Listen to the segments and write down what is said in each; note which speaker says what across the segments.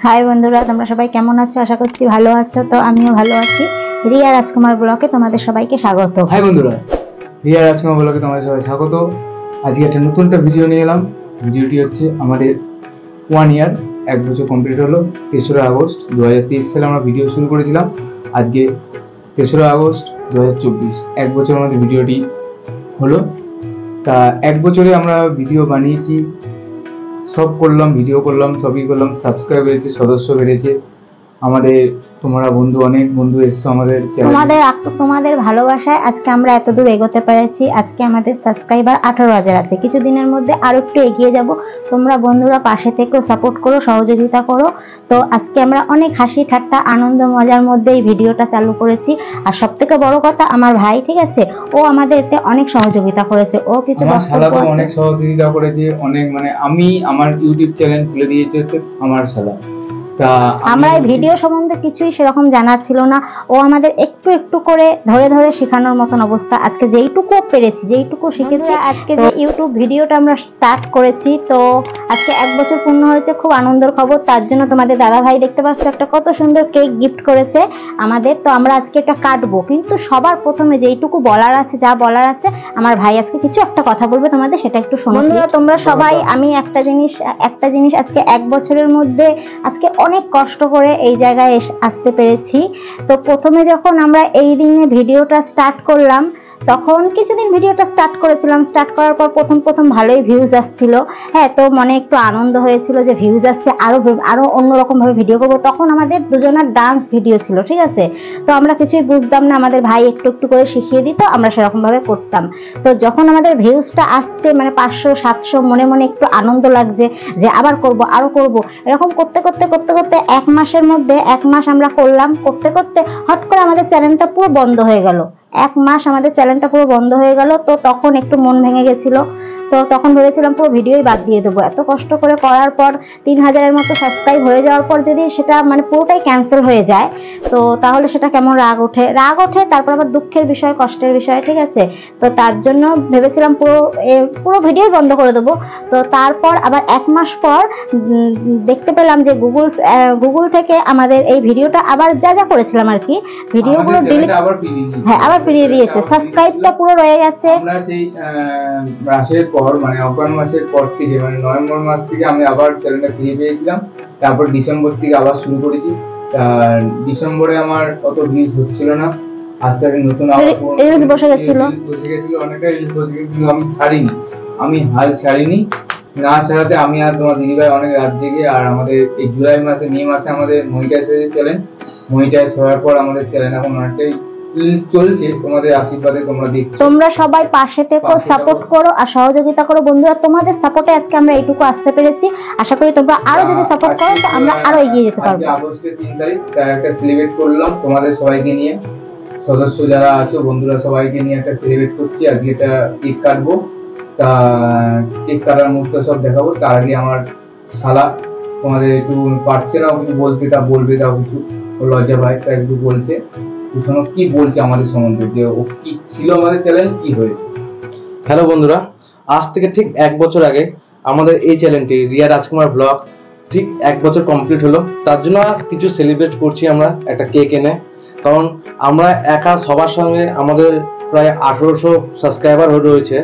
Speaker 1: High বন্ধুরা, তোমরা সবাই কেমন আছো? আশা করছি ভালো আছো। তো আমিও ভালো আছি। রিয়া রাজকুমার ব্লগে তোমাদের সবাইকে স্বাগত।
Speaker 2: হাই বন্ধুরা, রিয়া রাজকুমার ব্লগে তোমাদের সবাই স্বাগত। আজকে একটা নতুন ভিডিও নিয়ে এলাম। ভিডিওটি হচ্ছে আমাদের 1 ইয়ার, 1 বছর কমপ্লিট হলো। 3রা আগস্ট 2023 সালে আমরা ভিডিও শুরু করেছিলাম। আজকে 3রা আগস্ট 2024, 1 বছর আমাদের ভিডিওটি হলো। তা 1 বছরে আমরা ভিডিও বানিয়েছি, সব করলাম, ভিডিও করলাম, সবই করলাম। সাবস্ক্রাইব বেড়েছে, সদস্য বেড়েছে আমাদের। তোমরা অনেক বন্ধু এসছো আমাদের চ্যানেলে।
Speaker 1: তোমাদের ভালোবাসায় আজকে আমরা এত দূর এগোতে পেরেছি। আজকে আমাদের সাবস্ক্রাইবার 18,000 আছে। কিছুদিনের মধ্যে আরো একটু এগিয়ে যাব। তোমরা বন্ধুরা পাশে থেকে সাপোর্ট করো, সহযোগিতা করো। তো আজকে আমরা অনেক হাসি ঠাট্টা আনন্দ মজার মধ্যে এই ভিডিওটা চালু করেছি। আর সব থেকে বড় কথা, আমার ভাই, ঠিক আছে, ও আমাদের এতে অনেক সহযোগিতা করেছে। ও কিছু
Speaker 2: অনেক সহযোগিতা করেছে, অনেক আমি আমার ইউটিউব চ্যানেল খুলে দিয়েছে হচ্ছে আমার শালা।
Speaker 1: আমরা এই ভিডিও সম্বন্ধে কিছুই সেরকম জানা ছিল না। ও আমাদের একটু একটু করে ধরে ধরে শেখানোর মতন অবস্থা। আজকে যেইটুকু পেরেছি, যেইটুকু শিখেছি, আজকে যে ইউটিউব ভিডিওটা আমরা স্টার্ট করেছি, তো আজকে 1 বছর পূর্ণ হয়েছে। খুব আনন্দের খবর। তার জন্য তোমাদের দাদা ভাই দেখতে পাচ্ছ একটা কত সুন্দর কেক গিফট করেছে আমাদের। তো আমরা আজকে এটা কাটবো, কিন্তু সবার প্রথমে যেইটুকু বলার আছে, যা বলার আছে, আমার ভাই আজকে কিছু একটা কথা বলবে তোমাদের, সেটা একটু শোনো। তোমরা সবাই, আমি একটা জিনিস আজকে 1 বছরের মধ্যে আজকে অনেক কষ্ট করে এই জায়গায় আসতে পেরেছি। তো প্রথমে যখন আমরা এই দিনে ভিডিওটা স্টার্ট করলাম, তখন কিছুদিন ভিডিওটা স্টার্ট করেছিলাম। স্টার্ট করার পর প্রথম ভালোই ভিউজ আসছিল। হ্যাঁ, তো মনে একটু আনন্দ হয়েছিল যে ভিউজ আসছে, আরো অন্যরকম ভাবে ভিডিও করবো। তখন আমাদের দুজনের ডান্স ভিডিও ছিল, ঠিক আছে। তো আমরা কিছুই বুঝতাম না, আমাদের ভাই একটু একটু করে শিখিয়ে দিত, আমরা সেরকম ভাবে করতাম। তো যখন আমাদের ভিউজটা আসছে, 500-700, মনে মনে একটু আনন্দ লাগছে যে আবার করব, আরো করব। এরকম করতে করতে 1 মাসের মধ্যে, 1 মাস আমরা করলাম। করতে করতে হঠাৎ করে আমাদের চ্যানেলটা পুরো বন্ধ হয়ে গেল। 1 মাস আমাদের চ্যানেলটা পুরো বন্ধ হয়ে গেল। তো তখন একটু মন ভেঙে গেছিল। তো তখন ভেবেছিলাম পুরো ভিডিওই বাদ দিয়ে দেবো। এত কষ্ট করে করার পর 3000-এর মতো সাবস্ক্রাইব হয়ে যাওয়ার পর যদি সেটা পুরোটাই ক্যান্সেল হয়ে যায়, তো তাহলে সেটা কেমন রাগ ওঠে। তারপর আবার দুঃখের বিষয়, কষ্টের বিষয়, ঠিক আছে। তো তার জন্য ভেবেছিলাম পুরো ভিডিওই বন্ধ করে দেবো। তো তারপর আবার 1 মাস পর দেখতে পেলাম যে গুগল থেকে আমাদের এই ভিডিওটা আবার যা করেছিলাম আর কি, ভিডিওগুলো ডিলিট, হ্যাঁ, আবার ফিরিয়ে দিয়েছে। সাবস্ক্রাইবটা পুরো রয়ে গেছে।
Speaker 2: আমরা সেই মাসের পর, অগ্রহায়ণ মাসের পর থেকে, নভেম্বর মাস থেকে আমি আবার চ্যানেলটা ফিরে পেয়েছিলাম। তারপর ডিসেম্বর থেকে আবার শুরু করেছি। ডিসেম্বরে আমার অত ভিউজ হচ্ছিল না। আস্তে আস্তে নতুন
Speaker 1: রিলস বসে গেছিল,
Speaker 2: অনেকটা রিলস বসে গেছিল, কিন্তু আমি ছাড়িনি, আমি হাল ছাড়িনি। না ছাড়াতে আমি আর তোমার দিদিভাই অনেক রাত জেগে, আর আমাদের এই জুলাই মাসে, মে মাসে আমাদের মনিটাইজ হয়েছে চ্যানেল। মনিটাইজ হওয়ার পর আমাদের চ্যানেল এখন অনেকটাই চলছে। তোমাদের আশীর্বাদে তোমরা
Speaker 1: সবাই পাশে থেকো, সাপোর্ট করো আর সহযোগিতা করো। বন্ধুরা, তোমাদের সাপোর্টে আজকে আমরা এইটুকু আসতে পেরেছি। আশা করি তোমরা আরো যদি সাপোর্ট করো, তো আমরা আরো এগিয়ে যেতে পারবো।
Speaker 2: আগস্টের 3 তারিখ একটা সেলিব্রেট করলাম তোমাদের সবাইকে নিয়ে, সদস্য যারা আছো, বন্ধুরা সবাইকে নিয়ে একটা সেলিব্রেট করছি। আজকে একটা কেক কাটবো। তা কেক কাটার মুহূর্ত সব দেখাবো। তার আগে আমার শালা তোমাদের একটু পারছে না কিছু বলতে, তা বলবে, তাও কিছু লজ্জা ভাই তা একটু বলছে। কি বলছে আমাদের সম্বন্ধে, যে ও কি ছিল আমাদের চ্যানেল, কি হয়েছে।
Speaker 3: হ্যালো বন্ধুরা, আজ থেকে ঠিক 1 বছর আগে আমাদের এই চ্যানেলটি রিয়া রাজকুমার ব্লগ ঠিক 1 বছর কমপ্লিট হলো। তার জন্য কিছু সেলিব্রেট করছি আমরা একটা কেক এনে। কারণ আমরা একা সবার সঙ্গে, আমাদের প্রায় 1800 সাবস্ক্রাইবার রয়েছে,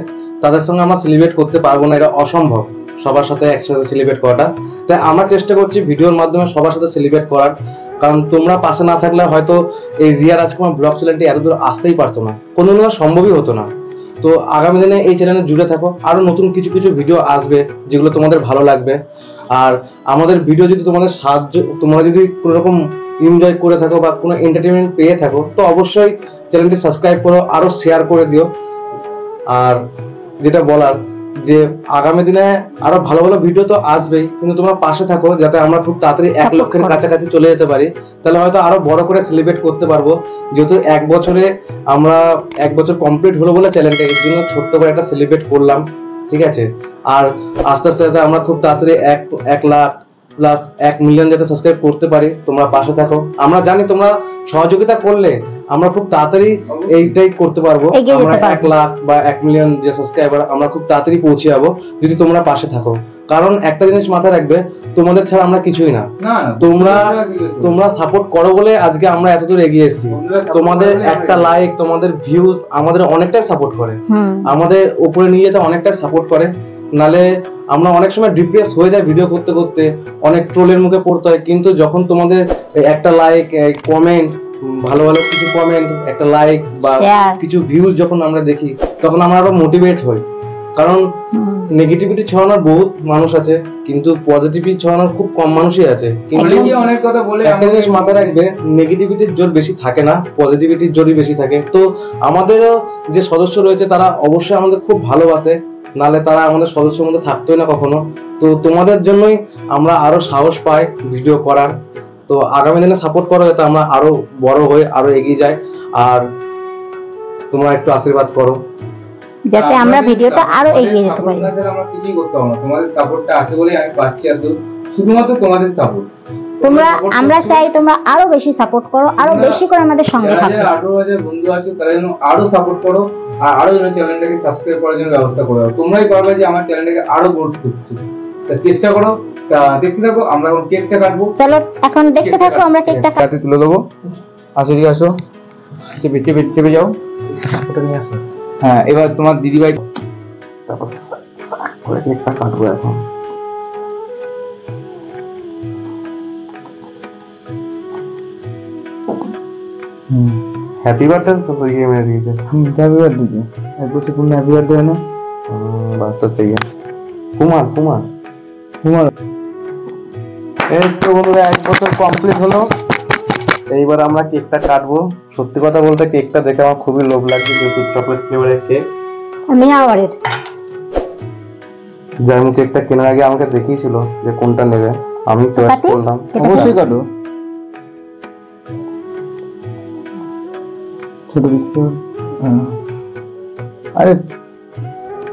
Speaker 3: তাদের সঙ্গে আমরা সেলিব্রেট করতে পারবো না, এটা অসম্ভব সবার সাথে একসাথে সেলিব্রেট করাটা। তাই আমরা চেষ্টা করছি ভিডিওর মাধ্যমে সবার সাথে সেলিব্রেট করার। কারণ তোমরা পাশে না থাকলে হয়তো এই রিয়া রাজকুমার ব্লগ চ্যানেলটি এত দূর আসতেই পারতো না, কোনোদিনও সম্ভবই হতো না। তো আগামী দিনে এই চ্যানেলে জুড়ে থাকো, আরো নতুন কিছু ভিডিও আসবে যেগুলো তোমাদের ভালো লাগবে। আর আমাদের ভিডিও যদি তোমাদের তোমরা যদি কোনো রকম এনজয় করে থাকো বা কোনো এন্টারটেনমেন্ট পেয়ে থাকো, তো অবশ্যই চ্যানেলটি সাবস্ক্রাইব করো, আরো শেয়ার করে দিও। আর যেটা বলার, যে আগামী দিনে আরো ভালো ভালো ভিডিও তো আসবেই, কিন্তু তোমরা পাশে থাকো যাতে আমরা খুব তাড়াতাড়ি 1 লক্ষের কাছাকাছি চলে যেতে পারি। তাহলে হয়তো আরো বড় করে সেলিব্রেট করতে পারবো। যেহেতু 1 বছরে আমরা 1 বছর কমপ্লিট হলো বলে চ্যানেলটা, এর জন্য ছোট্ট করে একটা সেলিব্রেট করলাম, ঠিক আছে। আর আস্তে আস্তে যাতে আমরা খুব তাড়াতাড়ি 1 লাখ প্লাস 1 মিলিয়ন যাতে সাবস্ক্রাইব করতে পারি, তোমরা পাশে থাকো। আমরা জানি তোমরা সহযোগিতা করলে আমরা খুব তাড়াতাড়ি এইটাই করতে পারবো। আমরা 1 লাখ বা 1 মিলিয়ন যে সাবস্ক্রাইবার আমরা খুব তাড়াতাড়ি পৌঁছে যাবো যদি তোমরা পাশে থাকো। কারণ একটা জিনিস মাথায় রাখবে, তোমাদের ছাড়া আমরা কিছুই না। তোমরা সাপোর্ট করো বলে আজকে আমরা এতদূর এগিয়ে এসেছি। তোমাদের একটা লাইক, তোমাদের ভিউজ আমাদের অনেকটাই সাপোর্ট করে, আমাদের উপরে নিয়ে যেতে অনেকটাই সাপোর্ট করে। নালে আমরা অনেক সময় ডিপ্রেস হয়ে যায় ভিডিও করতে করতে, অনেক ট্রোলের মুখে পড়তে হয়। কিন্তু যখন তোমাদের একটা লাইক, কমেন্ট, ভালো ভালো কিছু কমেন্ট, একটা লাইক বা কিছু ভিউজ যখন আমরা দেখি, তখন আমরা আরো মোটিভেট হই। কারণ নেগেটিভিটি ছড়ানোর বহুত মানুষ আছে, কিন্তু পজিটিভিটি ছড়ানোর খুব কম মানুষই আছে। কিন্তু একটা জিনিস মাথায় রাখবে, নেগেটিভিটির জোর বেশি থাকে না, পজিটিভিটির জোরই বেশি থাকে। তো আমাদেরও যে সদস্য রয়েছে তারা অবশ্যই আমাদের খুব ভালোবাসে, নালে তারা আমাদের সদস্যের মধ্যে থাকতোই না কখনো। তো তোমাদের জন্যই আমরা আরো সাহস পাই ভিডিও করার। তো আগামী দিনে সাপোর্ট করো যাতে আমরা আরো বড় হয়ে আরো এগিয়ে যাই। আর তোমরা একটু আশীর্বাদ করো
Speaker 1: যাতে আমরা ভিডিওটা আরো এগিয়ে যেতে পারি।
Speaker 2: আমরা কিছুই করতে পারবো না, তোমাদের সাপোর্টটা আছে বলেই আমি পাচ্ছি। এত শুধুমাত্র তোমাদের সাপোর্ট।
Speaker 1: আমরা চাই তোমরা আরো বেশি সাপোর্ট করো, আরো বেশি করে আমাদের সঙ্গে থাকো।
Speaker 2: 18,000 বন্ধু আছে তারা যেন আরো সাপোর্ট করো, আর আরো যেন চ্যানেলটাকে সাবস্ক্রাইব করার জন্য ব্যবস্থা করো। তোমরাই করবে যে আমার চ্যানেলটাকে আরো গ্রোথ করতে। তা চেষ্টা করো। তা দেখতে থাকো, আমরা এখন কেকটা কাটবো।
Speaker 1: চলো এখন দেখতে থাকো, আমরা কেকটা
Speaker 2: কাটতে তুলে দেবো। আসো দিকে আসো, চেপে যাও, ওটা নিয়ে আসো। হ্যাঁ, এবার তোমার দিদিভাই তারপর করে কেকটা কাটবো এখন।
Speaker 3: হ্যাপি বার্থডে তো ये मेरे लिए
Speaker 2: हैप्पी बर्थडे एक बच्चे तुमने हैप्पी बर्थडे है ना।
Speaker 3: बात तो सही है। कुमार এই তো বন্ধুরা 1 বছর কমপ্লিট হলো। এইবার আমরা কেকটা কাটবো। সত্যি কথা বলতে কেকটা দেখে আমার খুবই লোভ লাগছে, যেহেতু চকলেট ফ্লেভারের কেক।
Speaker 1: আমি আবারের
Speaker 3: জানি কেকটা কেনার আগে আমাকে দেখিয়েছিল যে কোনটা নেবে, আমি চয়েস করলাম।
Speaker 2: অবশ্যই কাটো। ছোট বিস্কুট। আরে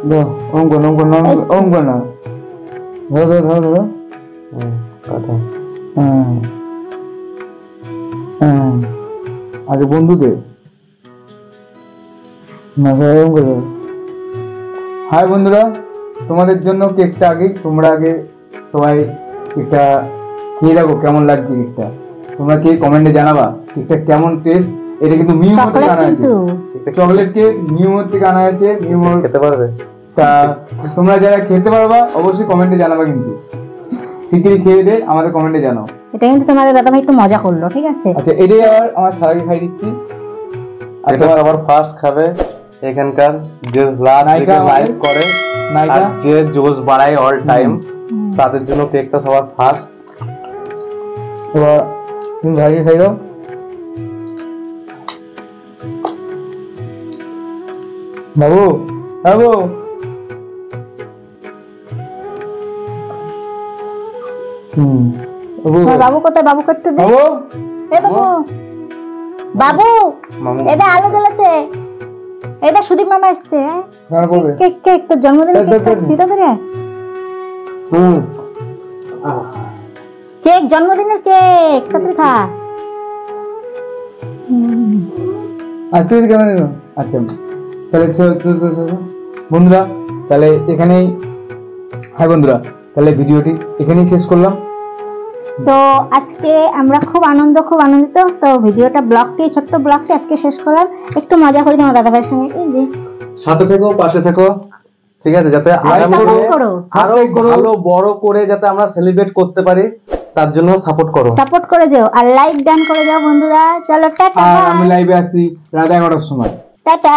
Speaker 2: দাও, অঙ্ক না ধরো
Speaker 3: কাটো।
Speaker 2: আগে বন্ধুদের হাই বন্ধুরা, তোমাদের জন্য কেকটা আগে, তোমরা আগে সবাই কেকটা খেয়ে দেখো কেমন লাগছে কেকটা। তোমরা কে কমেন্টে জানাবা কেকটা কেমন টেস্ট। এটা কিন্তু মিউমোর থেকে আনা হয়েছে, চকলেট কেক মিউমোর থেকে আনা হয়েছে। মিউমোর
Speaker 3: খেতে পারবে?
Speaker 2: তা তোমরা যারা খেতে পারবা অবশ্যই কমেন্টে জানাবা, কিন্তু শিগগিরই খেয়ে দে আমাদের কমেন্টে জানাও।
Speaker 1: এটা কিন্তু তোমাদের দাদা ভাই একটু মজা করলো, ঠিক আছে?
Speaker 2: আচ্ছা, এটাই আবার আমার সারাকে খাই দিচ্ছি।
Speaker 3: আর এটা আবার ফার্স্ট খাবে এখানকার যে লাইভ করে, আর যে জোশ বাড়ায় অল টাইম, তাদের জন্য কেকটা সবার ফার্স্ট।
Speaker 2: এবার তুমি ভাইকে খাই দাও। বাবু
Speaker 1: বাবু কোথায়? বাবু করতে দে। বাবু এটা আলো জ্বলেছে, এটা সুদীপ মামা এসছে। কেক তো জন্মদিনের কেক খাচ্ছি তাদের। কেক জন্মদিনের কেক তাদের খা।
Speaker 2: আজকে কেমন? আচ্ছা তাহলে বন্ধুরা, তাহলে এখানেই বন্ধুরা তাহলে ভিডিওটি এখানেই শেষ করলাম।
Speaker 1: তো আজকে আমরা খুব আনন্দিত। তো ভিডিওটা ছোট্ট ব্লগটি আজকে শেষ করলাম। একটু মজা করি তোমার দাদা ভাইয়ের সঙ্গে। এই যে
Speaker 3: সাথে থেকো, পাশে থেকো, ঠিক আছে? যাতে আরো ভালো বড় করে যাতে আমরা সেলিব্রেট করতে পারি, তার জন্য সাপোর্ট করে যাও,
Speaker 1: আর লাইক ডান করে যাও বন্ধুরা। চলো টাটা।
Speaker 2: আমি লাইভে আসি রাত 11টার সময়।
Speaker 1: টাটা।